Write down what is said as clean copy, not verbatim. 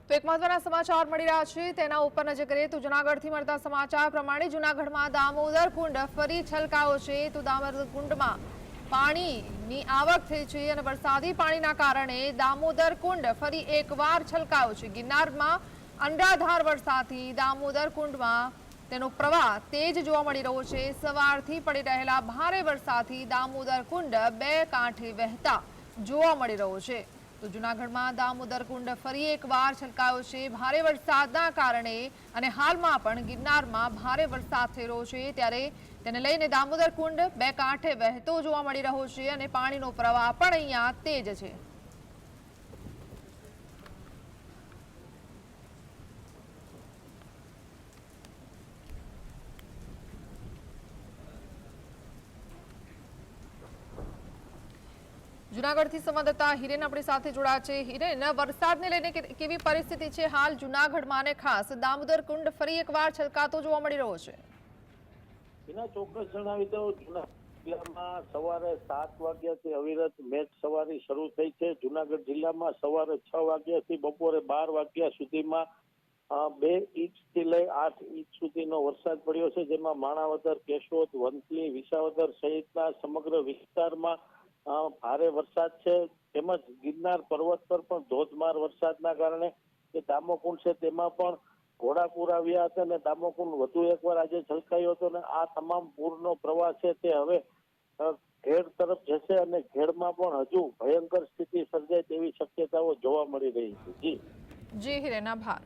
તો એક મહત્વના સમાચાર મળી રહ્યા છે તેના ઉપર નજર કરીએ તો જૂનાગઢથી મળતા સમાચાર પ્રમાણે જૂનાગઢમાં દામોદર કુંડ ફરી છલકાયો છે તો દામોદર કુંડમાં પાણીની આવક થઈ છે અને વરસાદી પાણીના કારણે દામોદર કુંડ ફરી એકવાર છલકાયો છે। ગિરનારમાં અનરાધાર વરસાદથી દામોદર કુંડમાં તેનો પ્રવાહ તેજ જોવા મળી રહ્યો છે। સવારથી પડી રહેલા ભારે વરસાદથી દામોદર કુંડ બે કાંઠે વહેતા જોવા મળી રહ્યો છે। તો જૂનાગઢમાં દામોદર કુંડ ફરી એકવાર છલકાયો છે ભારે વરસાદના કારણે અને હાલમાં પણ ગિરનારમાં ભારે વરસાદ થઈ રહ્યો છે ત્યારે તેને લઈને દામોદર કુંડ બે કાંઠે વહેતો જોવા મળી રહ્યો છે અને પાણીનો પ્રવાહ પણ અહીંયા તેજ છે। જૂનાગઢથી સંવાદદાતા હિરેન આપણી સાથે જોડાયા છે। હિરેન, વરસાદને લઈને કેવી પરિસ્થિતિ છે હાલ જૂનાગઢમાં અને ખાસ દામોદર કુંડ ફરી એકવાર છલકાતો જોવા મળી રહ્યો છે? એના ચોક્કસ જણાવી દઉં, જૂનાગઢ જિલ્લામાં સવારે 7 વાગ્યાથી અવિરત મેઘ સવારી શરૂ થઈ છે। જૂનાગઢ જિલ્લામાં સવારે 6 વાગ્યાથી બપોરે 12 વાગ્યા સુધીમાં 2 ઇંચથી લઈ 8 ઇંચ સુધીનો વરસાદ પડ્યો છે, જેમાં માણાવદર, કેશોદ, વંથલી, વિસાવદર સહિતના સમગ્ર વિસ્તારમાં ભારે વરસાદ છે। તેમજ ગિરનાર પર્વત પર પણ ધોધમાર વરસાદના કારણે જે દામોકુંડ છે તેમાં પણ ઘોડાપૂર આવ્યા હતા અને દામોકુંડ વધુ એકવાર આજે છલકાયો હતો અને આ તમામ પૂરનો પ્રવાહ છે તે હવે ઘેડ તરફ જશે અને ઘેડમાં પણ હજુ ભયંકર સ્થિતિ સર્જાય તેવી શક્યતાઓ જોવા મળી રહી છે। જી હિરેન, આભાર।